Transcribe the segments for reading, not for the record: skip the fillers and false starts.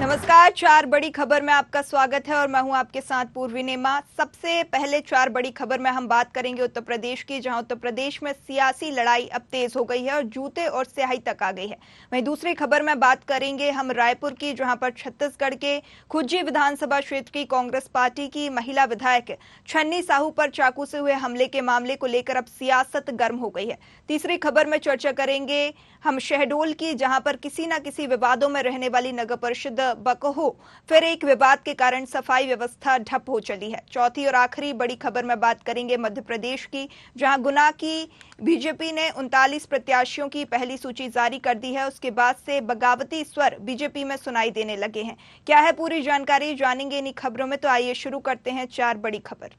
नमस्कार। चार बड़ी खबर में आपका स्वागत है और मैं हूं आपके साथ पूर्वी नेमा। सबसे पहले चार बड़ी खबर में हम बात करेंगे उत्तर प्रदेश की, जहां उत्तर प्रदेश में सियासी लड़ाई अब तेज हो गई है और जूते और स्याही तक आ गई है। वहीं दूसरी खबर में बात करेंगे हम रायपुर की, जहां पर छत्तीसगढ़ के खुज्जी विधानसभा क्षेत्र की कांग्रेस पार्टी की महिला विधायक छन्नी साहू पर चाकू से हुए हमले के मामले को लेकर अब सियासत गर्म हो गई है। तीसरी खबर में चर्चा करेंगे हम शहडोल की, जहां पर किसी न किसी विवादों में रहने वाली नगर परिषद बकहो फिर एक विवाद के कारण सफाई व्यवस्था ठप हो चली है। चौथी और आखिरी बड़ी खबर में बात करेंगे मध्य प्रदेश की, जहां गुना की बीजेपी ने 39 प्रत्याशियों की पहली सूची जारी कर दी है। उसके बाद से बगावती स्वर बीजेपी में सुनाई देने लगे हैं। क्या है पूरी जानकारी, जानेंगे इन्हीं खबरों में। तो आइए शुरू करते हैं चार बड़ी खबर।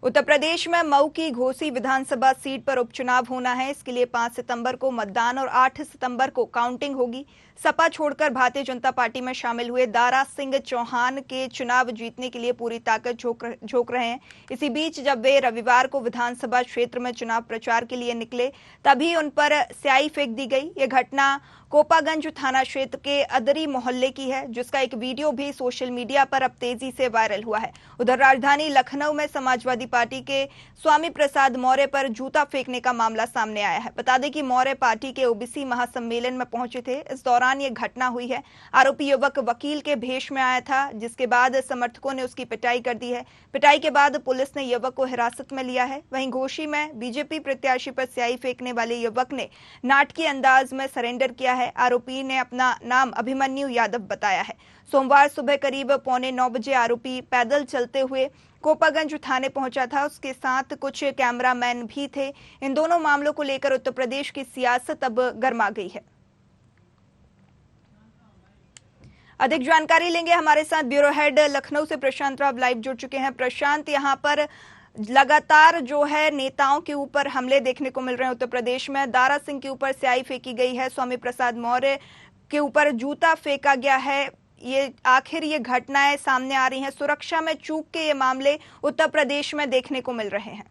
उत्तर प्रदेश में मऊ की घोसी विधानसभा सीट पर उपचुनाव होना है। इसके लिए 5 सितंबर को मतदान और 8 सितंबर को काउंटिंग होगी। सपा छोड़कर भारतीय जनता पार्टी में शामिल हुए दारा सिंह चौहान के चुनाव जीतने के लिए पूरी ताकत झोंक रहे हैं। इसी बीच जब वे रविवार को विधानसभा क्षेत्र में चुनाव प्रचार के लिए निकले, तभी उन पर स्याही फेंक दी गई। ये घटना कोपागंज थाना क्षेत्र के अदरी मोहल्ले की है, जिसका एक वीडियो भी सोशल मीडिया पर अब तेजी से वायरल हुआ है। उधर राजधानी लखनऊ में समाजवादी पार्टी के स्वामी प्रसाद मौर्य पर जूता फेंकने का मामला सामने आया है। बता दें कि मौर्य पार्टी के ओबीसी महासम्मेलन में पहुंचे थे। इस दौरान ये घटना हुई है। आरोपी युवक वकील के भेष में आया था, जिसके बाद समर्थकों ने उसकी पिटाई कर दी है। पिटाई के बाद पुलिस ने युवक को हिरासत में लिया है। वहीं घोसी में बीजेपी प्रत्याशी पर स्याही फेंकने वाले युवक ने नाटकीय अंदाज में सरेंडर किया है। आरोपी ने अपना नाम अभिमन्यु यादव बताया है। सोमवार सुबह करीब 8:45 बजे आरोपी पैदल चलते हुए कोपागंज थाने पहुंचा था। उसके साथ कुछ कैमरामैन भी थे। इन दोनों मामलों को लेकर उत्तर प्रदेश की सियासत अब गर्मा गई है। अधिक जानकारी लेंगे, हमारे साथ ब्यूरो हेड लखनऊ से प्रशांत राव लाइव जुड़ चुके हैं। प्रशांत, यहाँ पर लगातार जो है नेताओं के ऊपर हमले देखने को मिल रहे हैं उत्तर प्रदेश में। दारा सिंह के ऊपर स्याही फेंकी गई है, स्वामी प्रसाद मौर्य के ऊपर जूता फेंका गया है। ये आखिर ये घटनाएं सामने आ रही हैं, सुरक्षा में चूक के ये मामले उत्तर प्रदेश में देखने को मिल रहे हैं।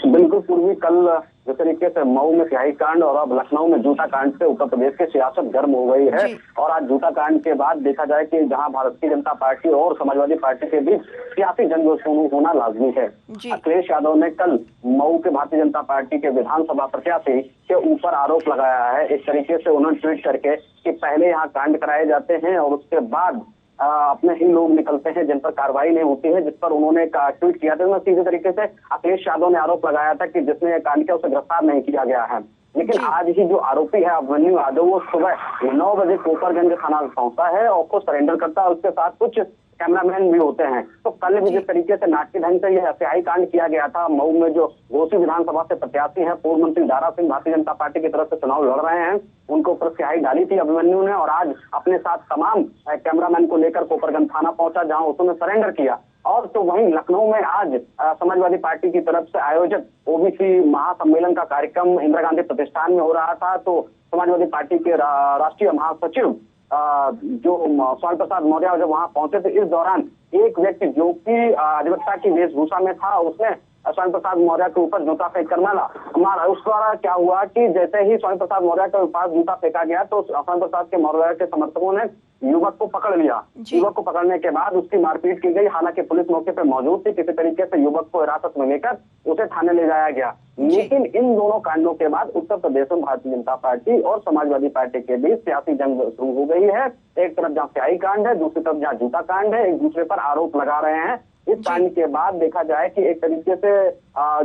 बिल्कुल पूर्वी, कल जिस तरीके से मऊ में स्याही कांड और अब लखनऊ में जूता कांड से उत्तर प्रदेश की सियासत गर्म हो गई है। और आज जूता कांड के बाद देखा जाए कि जहां भारतीय जनता पार्टी और समाजवादी पार्टी के बीच सियासी जंग शुरू होना लाजमी है। अखिलेश यादव ने कल मऊ के भारतीय जनता पार्टी के विधानसभा प्रत्याशी के ऊपर आरोप लगाया है। एक तरीके से उन्होंने ट्वीट करके कि पहले यहाँ कांड कराए जाते हैं और उसके बाद अपने ही लोग निकलते हैं जिन पर कार्रवाई नहीं होती है, जिस पर उन्होंने ट्वीट किया था। सीधे तरीके से अखिलेश यादव ने आरोप लगाया था कि जिसने कांड किया उसे गिरफ्तार नहीं किया गया है। लेकिन आज ही जो आरोपी है अभिमन्यु यादव, वो सुबह 9 बजे कोपरगंज थाना पहुंचता है और खुद सरेंडर करता है। उसके साथ कुछ कैमरामैन भी होते हैं। तो कल भी जिस तरीके से नाटकीय ढंग से यह स्याही कांड किया गया था मऊ में, जो घोसी विधानसभा से प्रत्याशी हैं पूर्व मंत्री दारा सिंह भारतीय जनता पार्टी की तरफ से चुनाव लड़ रहे हैं, उनके ऊपर स्याही डाली थी अभिमन्यु ने। और आज अपने साथ तमाम कैमरामैन को लेकर कोपरगंज थाना पहुंचा, जहां उसने सरेंडर किया। और तो वहीं लखनऊ में आज समाजवादी पार्टी की तरफ से आयोजित ओबीसी महासम्मेलन का कार्यक्रम इंदिरा गांधी प्रतिष्ठान में हो रहा था। तो समाजवादी पार्टी के राष्ट्रीय महासचिव जो स्वामी प्रसाद मौर्य जब वहां पहुंचे थे, इस दौरान एक व्यक्ति जो कि अधिवक्ता की वेशभूषा में था, उसने स्वामी प्रसाद मौर्य के ऊपर जूता फेंक कर मारा। उस द्वारा क्या हुआ कि जैसे ही स्वामी प्रसाद मौर्य के पास जूता फेंका गया तो स्वामी प्रसाद के मौर्य के समर्थकों ने युवक को पकड़ लिया। युवक को पकड़ने के बाद उसकी मारपीट की गई। हालांकि पुलिस मौके पर मौजूद थी। किसी तरीके से युवक को हिरासत में लेकर उसे थाने ले जाया गया। लेकिन इन दोनों कांडों के बाद उत्तर प्रदेश में भारतीय जनता पार्टी और समाजवादी पार्टी के बीच सियासी जंग शुरू हो गई है। एक तरफ जहाँ स्याही कांड है, दूसरी तरफ जहाँ जूता कांड है, एक दूसरे पर आरोप लगा रहे हैं। इस कांड के बाद देखा जाए कि एक तरीके से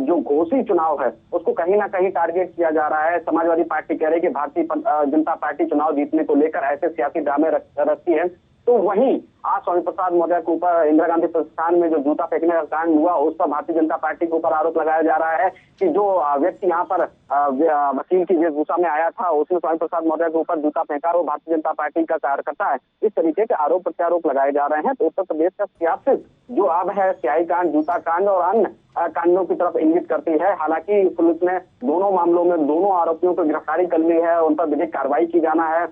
जो घोसी चुनाव है उसको कहीं ना कहीं टारगेट किया जा रहा है। समाजवादी पार्टी कह रही है कि भारतीय जनता पार्टी चुनाव जीतने को लेकर ऐसे सियासी ड्रामे रखती है। तो वहीं आज स्वामी प्रसाद मौर्य के ऊपर इंदिरा गांधी प्रतिष्ठान में जो जूता फेंकने का कांड हुआ, उस पर भारतीय जनता पार्टी के ऊपर आरोप लगाया जा रहा है कि जो व्यक्ति यहाँ पर वकील की वेशभूषा में आया था, उसने स्वामी प्रसाद मौर्य के ऊपर जूता फेंका, वो भारतीय जनता पार्टी का कार्यकर्ता है। इस तरीके के आरोप प्रत्यारोप लगाए जा रहे हैं। तो उत्तर प्रदेश का सियासत जो अब है स्याही कांड, जूता कांड और अन्य कांडों की तरफ इंगित करती है। हालांकि पुलिस ने दोनों मामलों में दोनों आरोपियों को गिरफ्तारी कर ली है, उन पर विधिक कार्रवाई की जाना है।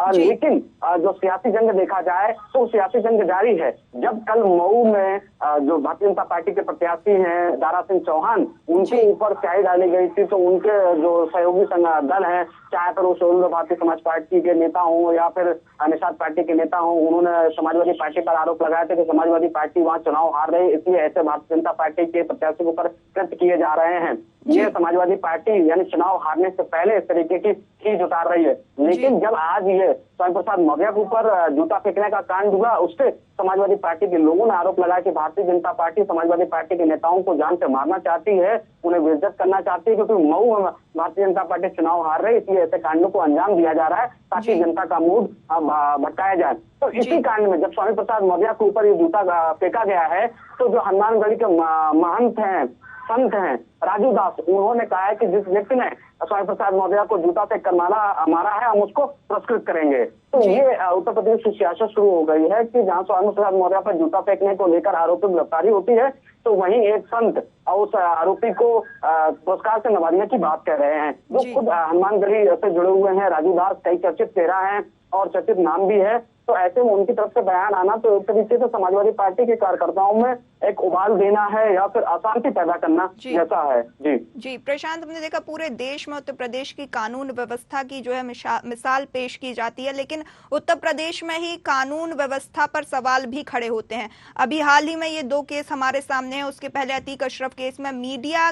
लेकिन जो सियासी जंग देखा जाए तो सियासी जंग जारी है। जब कल मऊ में जो भारतीय जनता पार्टी के प्रत्याशी हैं दारा सिंह चौहान, उनके ऊपर स्याही डाली गई थी, तो उनके जो सहयोगी दल है, चाहे फिर वो भारतीय समाज पार्टी के नेता हों या फिर निषाद पार्टी के नेता हों, उन्होंने समाजवादी पार्टी पर आरोप लगाया था कि समाजवादी पार्टी वहां चुनाव हार रही, इसलिए ऐसे भारतीय जनता पार्टी के प्रत्याशियों पर कृत्य किए जा रहे हैं। ये समाजवादी पार्टी यानी चुनाव हारने से पहले इस तरीके की खींच उतार रही है। लेकिन जब आज ये स्वामी प्रसाद मौर्य के ऊपर जूता फेंकने का कांड हुआ, उससे समाजवादी पार्टी के लोगों ने आरोप लगाया कि भारतीय जनता पार्टी समाजवादी पार्टी के नेताओं को जान से मारना चाहती है, उन्हें बेइज्जत करना चाहती है, क्योंकि मऊ में भारतीय जनता पार्टी चुनाव हार रही, इसलिए ऐसे कांडों को अंजाम दिया जा रहा है ताकि जनता का मूड भटकाया जाए। तो इसी कांड में जब स्वामी प्रसाद मौर्य के ऊपर ये जूता फेंका गया है, तो जो हनुमानगढ़ी के महंत हैं, संत हैं राजू दास, उन्होंने कहा है कि जिस व्यक्ति ने स्वामी प्रसाद मौर्य को जूता से मारा है, हम उसको पुरस्कृत करेंगे। तो ये उत्तर प्रदेश की सियासत शुरू हो गई है कि जहां स्वामी प्रसाद मौर्य पर जूता फेंकने को लेकर आरोपी गिरफ्तारी होती है, तो वहीं एक संत उस आरोपी को पुरस्कार से नवाजने की बात कह रहे हैं, जो खुद हनुमानगढ़ी से जुड़े हुए हैं। राजू दास कई चर्चित चेहरा है और चर्चित नाम भी है, तो ऐसे में उनकी तरफ से बयान आना तो एक तरीके से समाजवादी पार्टी के कार्यकर्ताओं में एक उबाल देना है या फिर अशांति पैदा करना जैसा है। जी प्रशांत, हमने देखा पूरे देश में उत्तर प्रदेश की कानून व्यवस्था की जो है मिसाल पेश की जाती है, लेकिन उत्तर प्रदेश में ही कानून व्यवस्था पर सवाल भी खड़े होते हैं। अभी हाल ही में ये 2 केस हमारे सामने हैं, उसके पहले अतीक अशरफ केस में मीडिया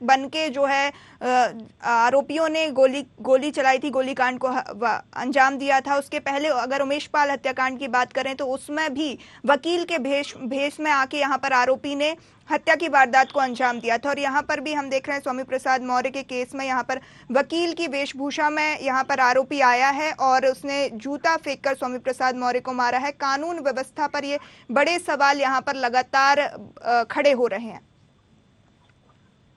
बनके जो है आरोपियों ने गोली चलाई थी, गोलीकांड को अंजाम दिया था। उसके पहले अगर उमेश पाल हत्याकांड की बात करें तो उसमें भी वकील के भेष में आके यहाँ पर आरोपी ने हत्या की वारदात को अंजाम दिया था। और यहाँ पर भी हम देख रहे हैं स्वामी प्रसाद मौर्य के केस में यहाँ पर वकील की वेशभूषा में यहाँ पर आरोपी आया है और उसने जूता फेंककर स्वामी प्रसाद मौर्य को मारा है। कानून व्यवस्था पर ये बड़े सवाल यहाँ पर लगातार खड़े हो रहे हैं।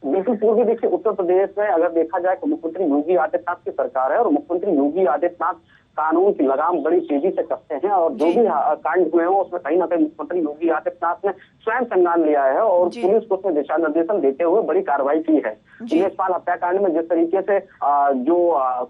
बिल्कुल पूर्वी देखिए, उत्तर प्रदेश में अगर देखा जाए तो मुख्यमंत्री योगी आदित्यनाथ की सरकार है और मुख्यमंत्री योगी आदित्यनाथ कानून की लगाम बड़ी तेजी से कसते हैं और जो भी कांड हुए हो उसमें कहीं ना कहीं मुख्यमंत्री योगी आदित्यनाथ ने स्वयं संज्ञान लिया है और पुलिस को उसमें दिशा निर्देशन देते हुए बड़ी कार्रवाई की है। उमेश पाल हत्याकांड में जिस तरीके से जो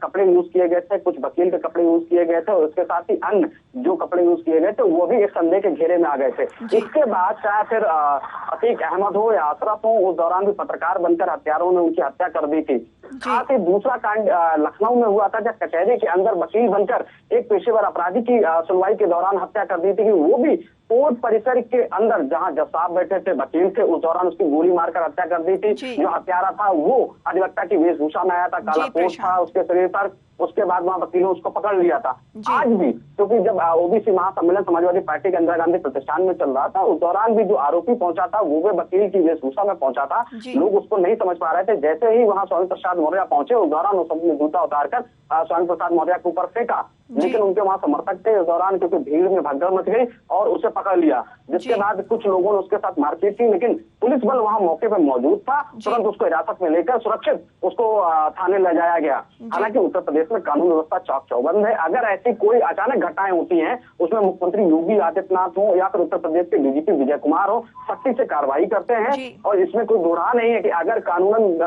कपड़े यूज किए गए थे, कुछ वकील के कपड़े यूज किए गए थे और उसके साथ ही अन्य जो कपड़े यूज किए गए थे वो भी एक संदेह के घेरे में आ गए थे। इसके बाद चाहे फिर अतीक अहमद हो या अशरफ हो, उस दौरान भी पत्रकार बनकर हत्यारों ने उनकी हत्या कर दी थी। साथ ही दूसरा कांड लखनऊ में हुआ था जब कचहरी के अंदर वकील बनकर एक पेशेवर अपराधी की सुनवाई के दौरान हत्या कर दी थी, वो भी कोर्ट परिसर के अंदर जहां जज साहब बैठे थे, वकील थे, उस दौरान उसकी गोली मारकर हत्या कर दी थी। जो हत्यारा था वो अधिवक्ता की वेशभूषा में आया था, काला कोट था उसके शरीर पर, उसके बाद वहां वकीलों उसको पकड़ लिया था। आज भी क्योंकि जब ओबीसी महासम्मेलन समाजवादी पार्टी के इंदिरा गांधी प्रतिष्ठान में चल रहा था, उस दौरान भी जो आरोपी पहुंचा था वो भी वकील की वेशभूषा में पहुंचा था। लोग उसको नहीं समझ पा रहे थे। जैसे ही वहां स्वामी प्रसाद मौर्य पहुंचे, उस दौरान उस सबने जूता उतारकर स्वामी प्रसाद मौर्य के ऊपर फेंका, लेकिन उनके वहां समर्थक थे। उस दौरान क्योंकि भीड़ में भगदड़ मच गई और उसे पकड़ लिया, जिसके बाद कुछ लोगों ने उसके साथ मारपीट की, लेकिन पुलिस बल वहां मौके पर मौजूद था। तुरंत उसको हिरासत में लेकर सुरक्षित उसको थाने ले जाया गया। हालांकि उत्तर प्रदेश में कानून व्यवस्था चाक चौबंद है। अगर ऐसी कोई अचानक घटनाएं होती हैं, उसमें मुख्यमंत्री योगी आदित्यनाथ हो या फिर उत्तर प्रदेश के डीजीपी विजय कुमार हो, सख्ती से कार्रवाई करते हैं और इसमें कोई दोहरा नहीं है कि अगर कानून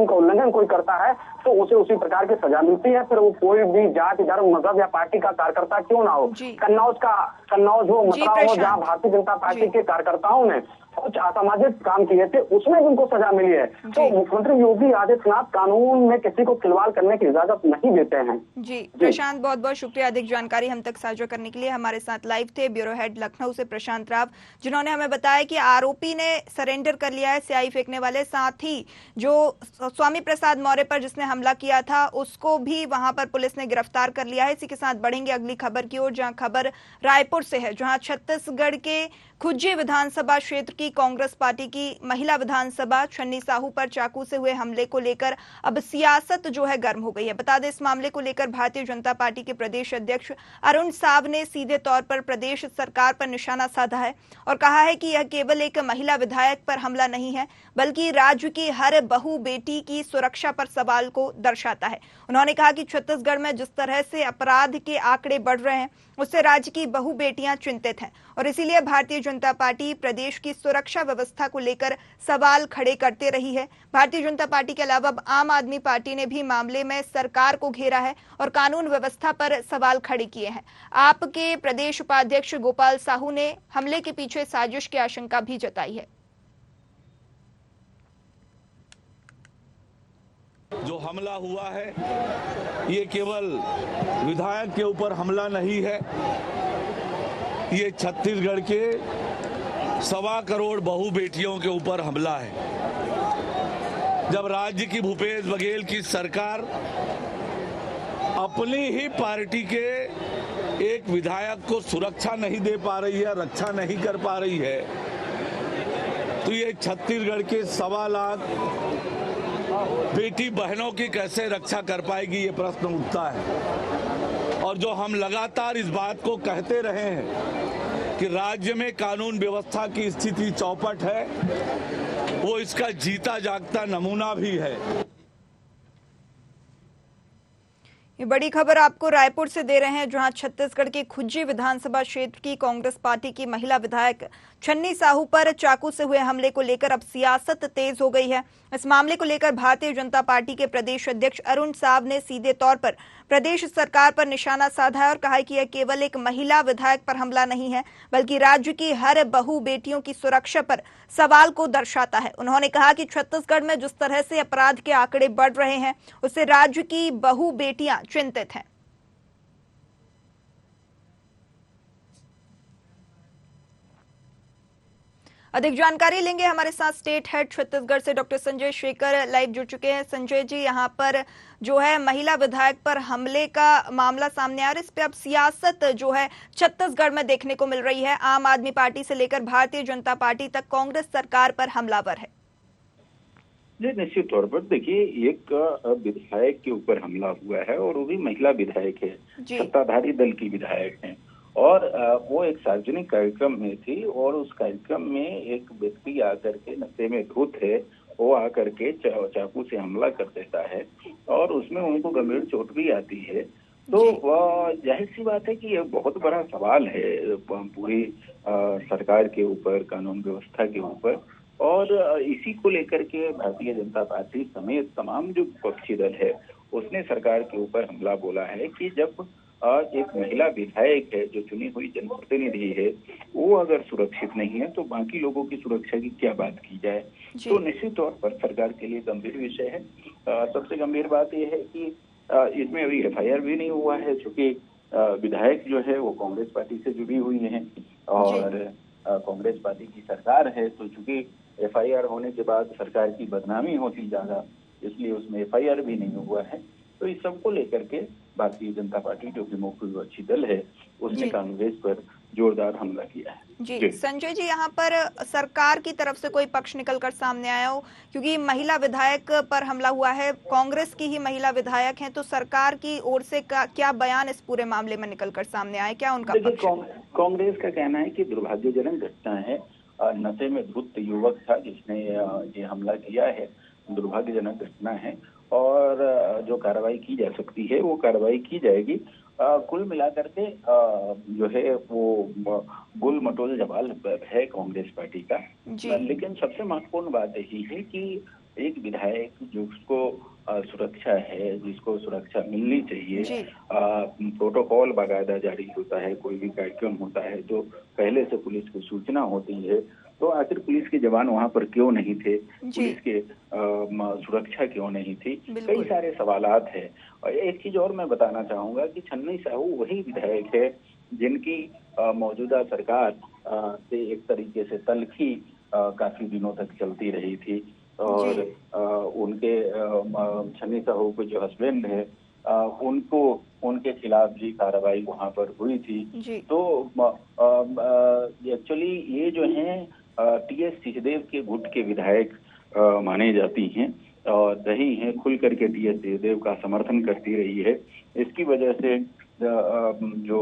का उल्लंघन कोई करता है तो उसे उसी प्रकार की सजा मिलती है, फिर वो कोई भी जाति, धर्म, मजहब या पार्टी का कार्यकर्ता क्यों ना हो। कन्नौज हो, मथुरा हो, जहाँ भारतीय जनता पार्टी के कार्यकर्ताओं ने कुछ असामाजिक काम किए थे, उसमें उनको सजा मिली है। तो मुख्यमंत्री योगी आदित्यनाथ कानून में किसी को खिलवाड़ करने की इजाजत नहीं देते हैं। जी प्रशांत, बहुत बहुत शुक्रिया अधिक जानकारी हम तक साझा करने के लिए। हमारे साथ लाइव थे ब्यूरो हेड लखनऊ से प्रशांत राव, जिन्होंने हमें बताया कि आरोपी ने सरेंडर कर लिया है, स्याही फेंकने वाले, साथ ही जो स्वामी प्रसाद मौर्य पर जिसने हमला किया था उसको भी वहां पर पुलिस ने गिरफ्तार कर लिया है। इसी के साथ बढ़ेंगे अगली खबर की ओर, जहां खबर रायपुर से है, जहां छत्तीसगढ़ के खुज्जी विधानसभा क्षेत्र की कांग्रेस पार्टी की महिला विधानसभा छन्नी साहू पर चाकू से हुए हमले को लेकर अब सियासत जो है गर्म हो गई है। बता दें, इस मामले को लेकर भारतीय जनता पार्टी के प्रदेश अध्यक्ष अरुण साव ने सीधे तौर पर प्रदेश सरकार पर निशाना साधा है और कहा है कि यह केवल एक महिला विधायक पर हमला नहीं है, बल्कि राज्य की हर बहू बेटी की सुरक्षा पर सवाल को दर्शाता है। उन्होंने कहा कि छत्तीसगढ़ में जिस तरह से अपराध के आंकड़े बढ़ रहे हैं, उससे राज्य की बहू बेटियां चिंतित हैं और इसीलिए भारतीय जनता पार्टी प्रदेश की सुरक्षा सुरक्षा व्यवस्था को लेकर सवाल खड़े करते रही है। भारतीय जनता पार्टी के अलावा आम आदमी पार्टी ने भी मामले में सरकार को घेरा है और कानून व्यवस्था पर सवाल खड़े किए हैं। आपके प्रदेश उपाध्यक्ष गोपाल साहू ने हमले के पीछे साजिश की आशंका भी जताई है। जो हमला हुआ है ये केवल विधायक के ऊपर हमला नहीं है, ये छत्तीसगढ़ के 1.25 करोड़ बहू बेटियों के ऊपर हमला है। जब राज्य की भूपेश बघेल की सरकार अपनी ही पार्टी के एक विधायक को सुरक्षा नहीं दे पा रही है, रक्षा नहीं कर पा रही है, तो ये छत्तीसगढ़ के 1.25 लाख बेटी बहनों की कैसे रक्षा कर पाएगी, ये प्रश्न उठता है। और जो हम लगातार इस बात को कहते रहे हैं कि राज्य में कानून व्यवस्था की स्थिति चौपट है, वो इसका जीता जागता नमूना भी है। ये बड़ी खबर आपको रायपुर से दे रहे हैं, जहां छत्तीसगढ़ के खुज्जी विधानसभा क्षेत्र की कांग्रेस पार्टी की महिला विधायक छन्नी साहू पर चाकू से हुए हमले को लेकर अब सियासत तेज हो गई है। इस मामले को लेकर भारतीय जनता पार्टी के प्रदेश अध्यक्ष अरुण साव ने सीधे तौर पर प्रदेश सरकार पर निशाना साधा है और कहा है कि यह केवल एक महिला विधायक पर हमला नहीं है, बल्कि राज्य की हर बहू बेटियों की सुरक्षा पर सवाल को दर्शाता है। उन्होंने कहा कि छत्तीसगढ़ में जिस तरह से अपराध के आंकड़े बढ़ रहे हैं, उससे राज्य की बहू बेटियां चिंतित हैं। अधिक जानकारी लेंगे, हमारे साथ स्टेट हेड छत्तीसगढ़ से डॉक्टर संजय शेखर लाइव जुड़ चुके हैं। संजय जी, यहाँ पर जो है महिला विधायक पर हमले का मामला सामने आ रहा है, इस पे अब सियासत जो है छत्तीसगढ़ में देखने को मिल रही है। आम आदमी पार्टी से लेकर भारतीय जनता पार्टी तक कांग्रेस सरकार पर हमलावर है। जी, निश्चित तौर पर देखिए, एक विधायक के ऊपर हमला हुआ है और वो भी महिला विधायक है, सत्ताधारी दल की विधायक है, और वो एक सार्वजनिक कार्यक्रम में थी और उस कार्यक्रम में एक व्यक्ति आकर के नशे में धुत है, वो आकर के चाकू से हमला कर देता है और उसमें उनको गंभीर चोट भी आती है। तो जाहिर सी बात है कि ये बहुत बड़ा सवाल है पूरी सरकार के ऊपर, कानून व्यवस्था के ऊपर, और इसी को लेकर के भारतीय जनता पार्टी समेत तमाम जो विपक्षी दल है उसने सरकार के ऊपर हमला बोला है कि जब एक महिला विधायक है, जो चुनी हुई जनप्रतिनिधि है, वो अगर सुरक्षित नहीं है तो बाकी लोगों की सुरक्षा की क्या बात की जाए। तो निश्चित तौर पर सरकार के लिए गंभीर विषय है। सबसे गंभीर बात यह है कि इसमें अभी FIR भी नहीं हुआ है, चूंकि विधायक जो है वो कांग्रेस पार्टी से जुड़ी हुई है और कांग्रेस पार्टी की सरकार है, तो चूंकि FIR होने के बाद सरकार की बदनामी होती ज्यादा, इसलिए उसमें FIR भी नहीं हुआ है। तो इस सब को लेकर के भारतीय जनता पार्टी, जो कि मुख्य विपक्षी दल है, उसने कांग्रेस पर जोरदार हमला किया है। जी संजय जी, यहाँ पर सरकार की तरफ से कोई पक्ष निकलकर सामने आया हो, क्योंकि महिला विधायक पर हमला हुआ है, कांग्रेस की ही महिला विधायक हैं, तो सरकार की ओर से क्या बयान इस पूरे मामले में निकलकर सामने आया, क्या उनका पक्ष? कांग्रेस का कहना है कि दुर्भाग्यजनक घटना है, नशे में धुत युवक था जिसने ये हमला किया है, दुर्भाग्यजनक घटना है और जो कार्रवाई की जा सकती है वो कार्रवाई की जाएगी। कुल मिलाकर के जो है वो गुल मटोल जवाल है कांग्रेस पार्टी का, लेकिन सबसे महत्वपूर्ण बात यही है कि एक विधायक जिसको सुरक्षा है, जिसको सुरक्षा मिलनी चाहिए, प्रोटोकॉल बाकायदा जारी होता है, कोई भी कार्यक्रम होता है तो पहले से पुलिस को सूचना होती है, तो आखिर पुलिस के जवान वहां पर क्यों नहीं थे, पुलिस के सुरक्षा क्यों नहीं थी, कई सारे सवालात है। और एक चीज और मैं बताना चाहूंगा कि छन्नी साहू वही विधायक है जिनकी मौजूदा सरकार से एक तरीके से तल्खी काफी दिनों तक चलती रही थी और उनके छन्नी साहू के जो हस्बैंड है उनके खिलाफ भी कार्रवाई वहां पर हुई थी। तो एक्चुअली ये जो है TS सिंहदेव के गुट के विधायक माने जाती हैं और रही हैं, खुल करके TS सिंहदेव का समर्थन करती रही है। इसकी वजह से जो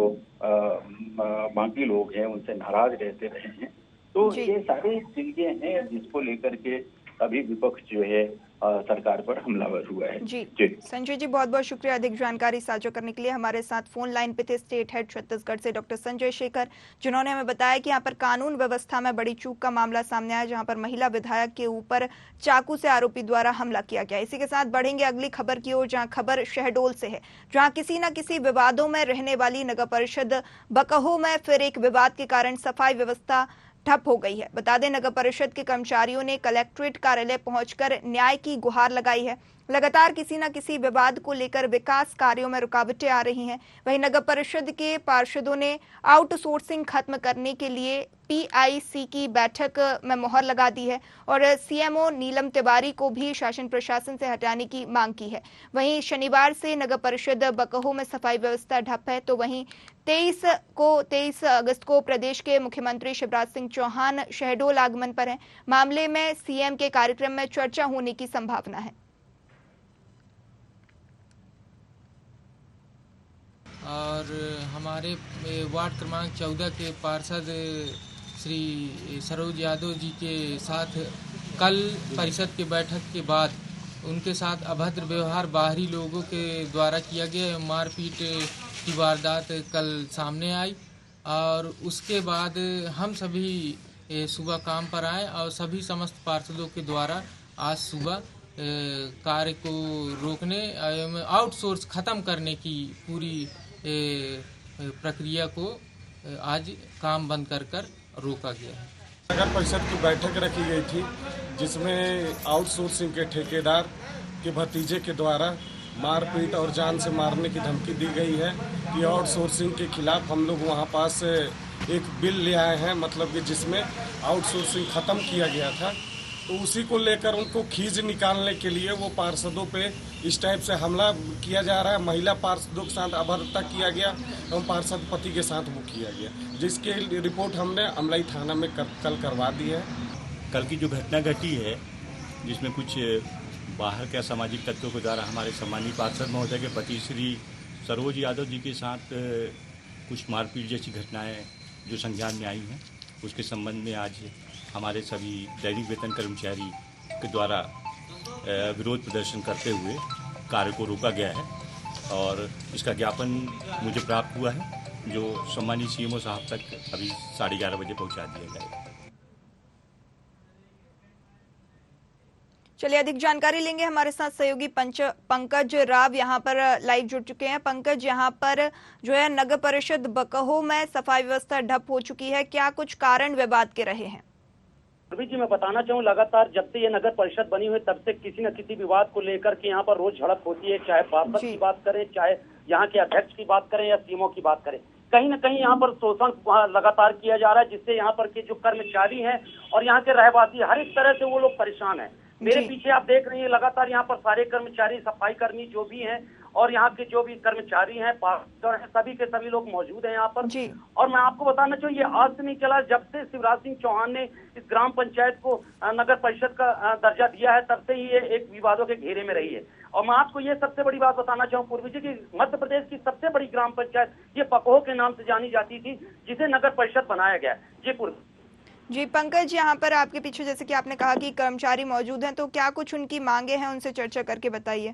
बाकी लोग हैं उनसे नाराज रहते रहे हैं। तो ये सारी चीजें हैं जिसको लेकर के अभी विपक्ष जो है सरकार पर हमलावर हुआ है। जी संजय जी, बहुत बहुत शुक्रिया अधिक जानकारी साझा करने के लिए। हमारे साथ फोन लाइन पे थे स्टेट हेड छत्तीसगढ़ से डॉक्टर संजय शेखर, जिन्होंने हमें बताया कि यहाँ पर कानून व्यवस्था में बड़ी चूक का मामला सामने आया, जहाँ पर महिला विधायक के ऊपर चाकू से आरोपी द्वारा हमला किया गया। इसी के साथ बढ़ेंगे अगली खबर की ओर, जहाँ खबर शहडोल से है, जहाँ किसी न किसी विवादों में रहने वाली नगर परिषद बकहो में फिर एक विवाद के कारण सफाई व्यवस्था ठप हो गई है। बता दें, नगर परिषद के कर्मचारियों ने कलेक्ट्रेट कार्यालय पहुंचकर न्याय की गुहार लगाई है। लगातार किसी न किसी विवाद को लेकर विकास कार्यों में रुकावटें आ रही हैं। वहीं नगर परिषद के पार्षदों ने आउटसोर्सिंग खत्म करने के लिए PIC की बैठक में मोहर लगा दी है और CMO नीलम तिवारी को भी शासन प्रशासन से हटाने की मांग की है। वहीं शनिवार से नगर परिषद बकहो में सफाई व्यवस्था ठप है, तो वहीं 23 अगस्त को प्रदेश के मुख्यमंत्री शिवराज सिंह चौहान शहडोल आगमन पर हैं। मामले में CM के कार्यक्रम में चर्चा होने की संभावना है। और हमारे वार्ड क्रमांक 14 के पार्षद श्री सरोज यादव जी के साथ कल परिषद की बैठक के बाद उनके साथ अभद्र व्यवहार बाहरी लोगों के द्वारा किया गया, मारपीट की वारदात कल सामने आई और उसके बाद हम सभी सुबह काम पर आए और सभी समस्त पार्षदों के द्वारा आज सुबह कार्य को रोकने आउटसोर्स खत्म करने की पूरी प्रक्रिया को आज काम बंद कर रोका गया है। नगर परिषद की बैठक रखी गई थी, जिसमें आउटसोर्सिंग के ठेकेदार के भतीजे के द्वारा मारपीट और जान से मारने की धमकी दी गई है कि आउटसोर्सिंग के खिलाफ हम लोग वहां पास एक बिल ले आए हैं, मतलब कि जिसमें आउटसोर्सिंग खत्म किया गया था। तो उसी को लेकर उनको खींच निकालने के लिए वो पार्षदों पे इस टाइप से हमला किया जा रहा है। महिला पार्षदों के साथ अभद्रता किया गया एवं पार्षद पति के साथ वो किया गया, जिसकी रिपोर्ट हमने अमलाई थाना में कल करवा दी है। कल की जो घटना घटी है, जिसमें कुछ बाहर के असामाजिक तत्वों के द्वारा हमारे सम्मानीय पार्षद महोदय के पति श्री सरोज यादव जी के साथ कुछ मारपीट जैसी घटनाएं जो संज्ञान में आई हैं, उसके संबंध में आज हमारे सभी दैनिक वेतन कर्मचारी के द्वारा विरोध प्रदर्शन करते हुए कार्य को रोका गया है और इसका ज्ञापन मुझे प्राप्त हुआ है, जो सम्मानीय CMO साहब तक अभी 11:30 बजे पहुंचा दिया गया। चलिए अधिक जानकारी लेंगे, हमारे साथ सहयोगी पंकज राव यहाँ पर लाइव जुड़ चुके हैं। पंकज, यहाँ पर जो है नगर परिषद बकहो में सफाई व्यवस्था ठप हो चुकी है, क्या कुछ कारण विवाद के रहे हैं? जी, मैं बताना चाहूँ, लगातार जब से ये नगर परिषद बनी हुई तब से किसी न किसी विवाद को लेकर के यहाँ पर रोज झड़प होती है, चाहे पार्षद की बात करें, चाहे यहाँ के अध्यक्ष की बात करें या CMO की बात करें। कहीं न कहीं यहाँ पर शोषण लगातार किया जा रहा है, जिससे यहाँ पर के जो कर्मचारी हैं और यहाँ के रहवासी हर एक तरह से वो लोग परेशान हैं। मेरे पीछे आप देख रहे हैं, लगातार यहाँ पर सारे कर्मचारी, सफाई कर्मी जो भी हैं और यहाँ के जो भी कर्मचारी हैं, पार्षद हैं, सभी के सभी लोग मौजूद हैं यहाँ पर। और मैं आपको बताना चाहूँ, ये आज से नहीं चला, जब से शिवराज सिंह चौहान ने इस ग्राम पंचायत को नगर परिषद का दर्जा दिया है, तब से ही ये एक विवादों के घेरे में रही है। और मैं आपको ये सबसे बड़ी बात बताना चाहूँ पूर्वी जी, की मध्य प्रदेश की सबसे बड़ी ग्राम पंचायत ये बकहो के नाम से जानी जाती थी, जिसे नगर परिषद बनाया गया। जी पूर्वी जी पंकज, यहाँ पर आपके पीछे जैसे कि आपने कहा कि कर्मचारी मौजूद हैं, तो क्या कुछ उनकी मांगे हैं, उनसे चर्चा करके बताइए।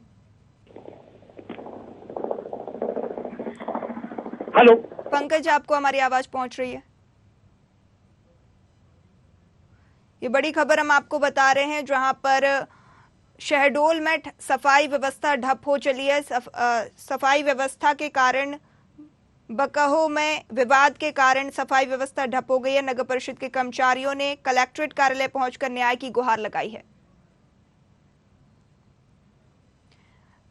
हेलो पंकज, आपको हमारी आवाज पहुंच रही है? ये बड़ी खबर हम आपको बता रहे हैं, जहां पर शहडोल में सफाई व्यवस्था ठप हो चली है। सफाई व्यवस्था के कारण बकहो में विवाद के कारण सफाई व्यवस्था ठप हो गई है। नगर परिषद के कर्मचारियों ने कलेक्ट्रेट कार्यालय पहुंचकर न्याय की गुहार लगाई है।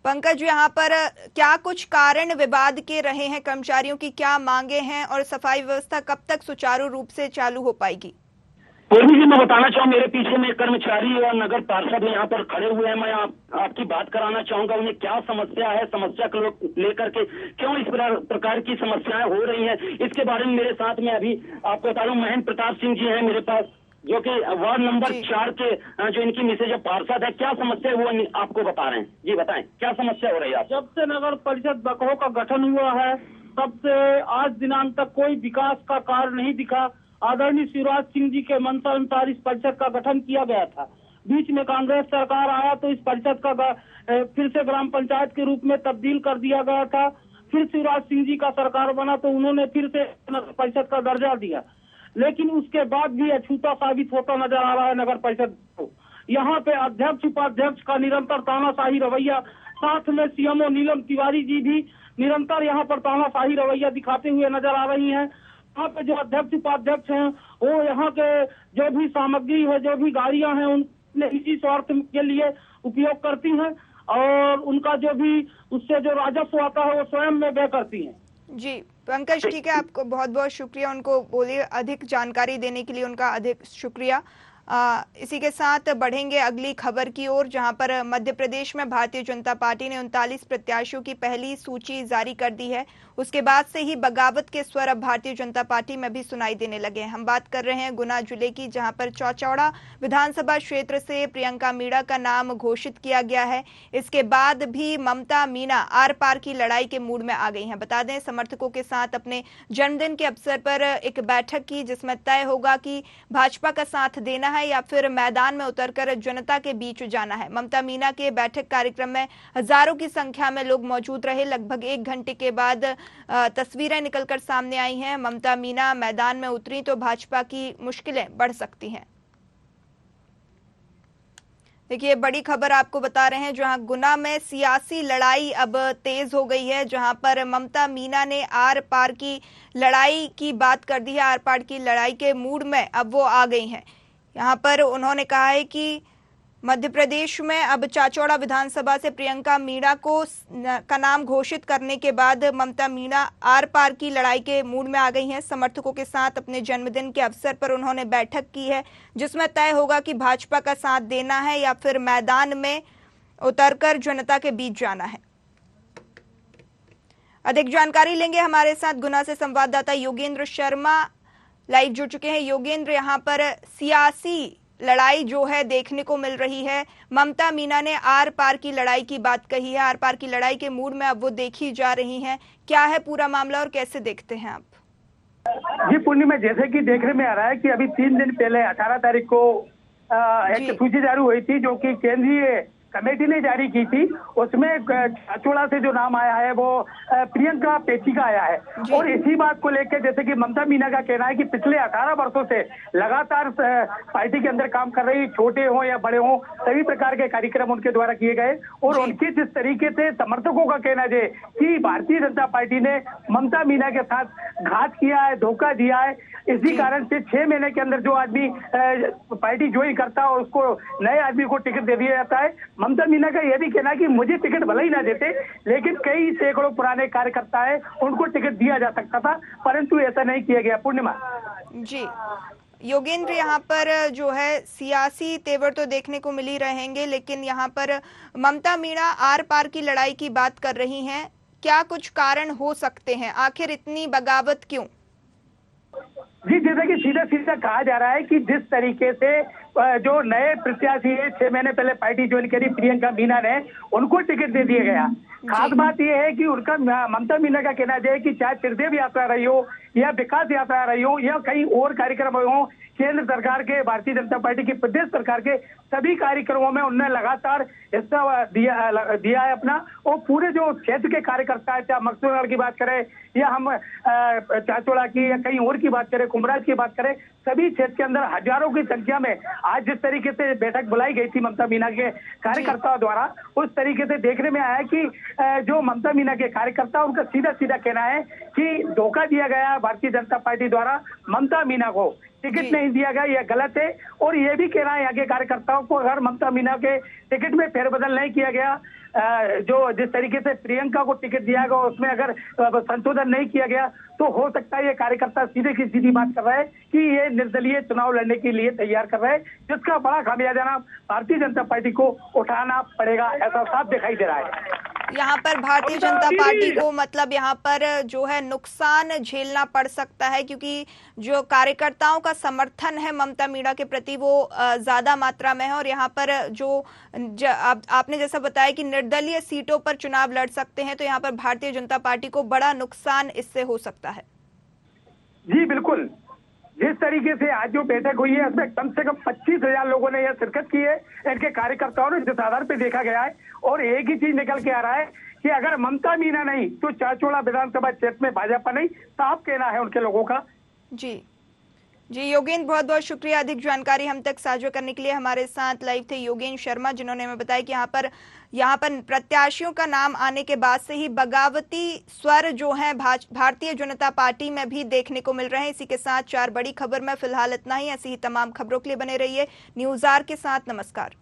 पंकज, यहाँ पर क्या कुछ कारण विवाद के रहे हैं, कर्मचारियों की क्या मांगे हैं और सफाई व्यवस्था कब तक सुचारू रूप से चालू हो पाएगी? पूर्वी जी, मैं बताना चाहूँ, मेरे पीछे में कर्मचारी और नगर पार्षद यहाँ पर खड़े हुए हैं। मैं आपकी बात कराना चाहूंगा, उन्हें क्या समस्या है, समस्या को लेकर के क्यों इस प्रकार की समस्याएं हो रही हैं, इसके बारे में मेरे साथ में अभी आपको बता रहा हूँ, महेंद्र प्रताप सिंह जी हैं मेरे पास, जो कि वार्ड नंबर 4 के जो इनकी मिसेज पार्षद है। क्या समस्या है वो आपको बता रहे हैं, जी बताएं, क्या समस्या हो रही है? जब से नगर परिषद बकहो का गठन हुआ है, तब से आज दिनांक तक कोई विकास का कार्य नहीं दिखा। आदरणीय शिवराज सिंह जी के मंशा अनुसार इस परिषद का गठन किया गया था। बीच में कांग्रेस सरकार आया तो इस परिषद का फिर से ग्राम पंचायत के रूप में तब्दील कर दिया गया था। फिर शिवराज सिंह जी का सरकार बना तो उन्होंने फिर से नगर परिषद का दर्जा दिया, लेकिन उसके बाद भी अछूता साबित होता नजर आ रहा है नगर परिषद को। यहाँ पे अध्यक्ष उपाध्यक्ष का निरंतर तानाशाही रवैया, साथ में सीएमओ नीलम तिवारी जी भी निरंतर यहाँ पर तानाशाही रवैया दिखाते हुए नजर आ रही हैं। यहाँ पे जो अध्यक्ष उपाध्यक्ष हैं वो यहाँ के जो भी सामग्री है, जो भी गाड़ियां हैं, उनके निजी स्वार्थ के लिए उपयोग करती हैं और उनका जो भी उससे जो राजस्व आता है वो स्वयं में व्यय करती हैं। जी पंकज, ठीक है, आपको बहुत बहुत शुक्रिया। उनको बोलिए अधिक जानकारी देने के लिए उनका अधिक शुक्रिया। इसी के साथ बढ़ेंगे अगली खबर की ओर, जहां पर मध्य प्रदेश में भारतीय जनता पार्टी ने 39 प्रत्याशियों की पहली सूची जारी कर दी है। उसके बाद से ही बगावत के स्वर अब भारतीय जनता पार्टी में भी सुनाई देने लगे हैं। हम बात कर रहे हैं गुना जिले की, जहां पर चौचौड़ा विधानसभा क्षेत्र से प्रियंका मीणा का नाम घोषित किया गया है। इसके बाद भी ममता मीणा आर पार की लड़ाई के मूड में आ गई हैं। बता दें, समर्थकों के साथ अपने जन्मदिन के अवसर पर एक बैठक की, जिसमें तय होगा कि भाजपा का साथ देना है या फिर मैदान में उतरकर जनता के बीच जाना है। ममता मीणा के बैठक कार्यक्रम में हजारों की संख्या में लोग मौजूद रहे। लगभग 1 घंटे के बाद तस्वीरें निकलकर सामने आई हैं। ममता मीणा मैदान में उतरी तो भाजपा की मुश्किलें बढ़ सकती हैं। देखिए, बड़ी खबर आपको बता रहे हैं, जहां गुना में सियासी लड़ाई अब तेज हो गई है, जहां पर ममता मीणा ने आर पार की लड़ाई की बात कर दी है। आर पार की लड़ाई के मूड में अब वो आ गई हैं। यहाँ पर उन्होंने कहा है कि मध्य प्रदेश में अब चाचौड़ा विधानसभा से प्रियंका मीणा का नाम घोषित करने के बाद ममता मीणा आर पार की लड़ाई के मूड में आ गई हैं। समर्थकों के साथ अपने जन्मदिन के अवसर पर उन्होंने बैठक की है, जिसमें तय होगा कि भाजपा का साथ देना है या फिर मैदान में उतरकर जनता के बीच जाना है। अधिक जानकारी लेंगे, हमारे साथ गुना से संवाददाता योगेंद्र शर्मा लाइव जुड़ चुके हैं। योगेंद्र, यहाँ पर सियासी लड़ाई जो है देखने को मिल रही है। ममता मीणा ने आर पार की लड़ाई की बात कही है, आर पार की लड़ाई के मूड में अब वो देखी जा रही हैं। क्या है पूरा मामला और कैसे देखते हैं आप? जी पूर्णिमा, जैसे कि देखने में आ रहा है कि अभी 3 दिन पहले 18 तारीख को एक सूची जारी हुई थी, जो कि केंद्रीय कमेटी ने जारी की थी। उसमें चाचौड़ा से जो नाम आया है वो प्रियंका पेची का आया है। और इसी बात को लेकर जैसे कि ममता मीणा का कहना है कि पिछले 18 वर्षों से लगातार पार्टी के अंदर काम कर रही, छोटे हों या बड़े हों, सभी प्रकार के कार्यक्रम उनके द्वारा किए गए। और उनके जिस तरीके से समर्थकों का कहना है कि भारतीय जनता पार्टी ने ममता मीणा के साथ घात किया है, धोखा दिया है, इसी कारण से 6 महीने के अंदर जो आदमी पार्टी ज्वाइन करता है उसको नए आदमी को टिकट दे दिया जाता है। ममता मीणा का यह भी कहना है कि मुझे टिकट भले ही ना देते, लेकिन कई सैकड़ों पुराने कार्यकर्ता है उनको टिकट दिया जा सकता था, परंतु ऐसा नहीं किया गया। पूर्णिमा जी, योगेंद्र, यहाँ पर जो है सियासी तेवर तो देखने को मिल ही रहेंगे, लेकिन यहाँ पर ममता मीणा आर पार की लड़ाई की बात कर रही हैं। क्या कुछ कारण हो सकते हैं, आखिर इतनी बगावत क्यों? जी, जैसा कि सीधा सीधा कहा जा रहा है कि जिस तरीके से जो नए प्रत्याशी है 6 महीने पहले पार्टी ज्वाइन करी प्रियंका मीणा ने, उनको टिकट दे दिया गया। खास बात यह है कि उनका ममता मीणा का कहना है कि चाहे त्रिदेव यात्रा रही हो या विकास यात्रा रही हो या कई और कार्यक्रम हो, केंद्र सरकार के, भारतीय जनता पार्टी की प्रदेश सरकार के सभी कार्यक्रमों में उन्होंने लगातार हिस्सा दिया है अपना। और पूरे जो क्षेत्र के कार्यकर्ता है, चाहे मकसूदनगर की बात करें या हम चाचौड़ा की या कहीं और की बात करें, कुमराज की बात करें, सभी क्षेत्र के अंदर हजारों की संख्या में आज जिस तरीके से बैठक बुलाई गई थी ममता मीणा के कार्यकर्ताओं द्वारा, उस तरीके से देखने में आया कि जो ममता मीणा के कार्यकर्ता, उनका सीधा सीधा कहना है कि धोखा दिया गया भारतीय जनता पार्टी द्वारा, ममता मीणा को टिकट नहीं दिया गया, यह गलत है। और ये भी कहना है यहाँ के कार्यकर्ताओं को, अगर ममता मीणा के टिकट में फेरबदल नहीं किया गया, जो जिस तरीके से प्रियंका को टिकट दिया गया उसमें अगर संशोधन नहीं किया गया, तो हो सकता है ये कार्यकर्ता सीधे की सीधी बात कर रहे हैं कि ये निर्दलीय चुनाव लड़ने के लिए तैयार कर रहे हैं, जिसका बड़ा खामियाजा भारतीय जनता पार्टी को उठाना पड़ेगा, ऐसा साफ दिखाई दे रहा है। यहाँ पर भारतीय जनता पार्टी को मतलब यहाँ पर जो है नुकसान झेलना पड़ सकता है, क्योंकि जो कार्यकर्ताओं का समर्थन है ममता मीणा के प्रति वो ज्यादा मात्रा में है। और यहाँ पर जो आपने जैसा बताया कि निर्दलीय सीटों पर चुनाव लड़ सकते हैं, तो यहाँ पर भारतीय जनता पार्टी को बड़ा नुकसान इससे हो सकता है। जी बिल्कुल, जिस तरीके से आज जो बैठक हुई है उसमें कम से कम 25,000 लोगों ने यह शिरकत की है, इनके कार्यकर्ताओं ने, जिस आधार पर देखा गया है। और एक ही चीज निकल के आ रहा है कि अगर ममता मीना नहीं तो चाचौड़ा विधानसभा क्षेत्र में भाजपा नहीं, साफ कहना है उनके लोगों का। जी योगेंद्र, बहुत बहुत शुक्रिया अधिक जानकारी हम तक साझा करने के लिए। हमारे साथ लाइव थे योगेंद्र शर्मा, जिन्होंने हमें बताया कि यहाँ पर प्रत्याशियों का नाम आने के बाद से ही बगावती स्वर जो है भारतीय जनता पार्टी में भी देखने को मिल रहे हैं। इसी के साथ 4 बड़ी खबर में फिलहाल इतना ही। ऐसी ही तमाम खबरों के लिए बने रहिए न्यूज़ आर के साथ। नमस्कार।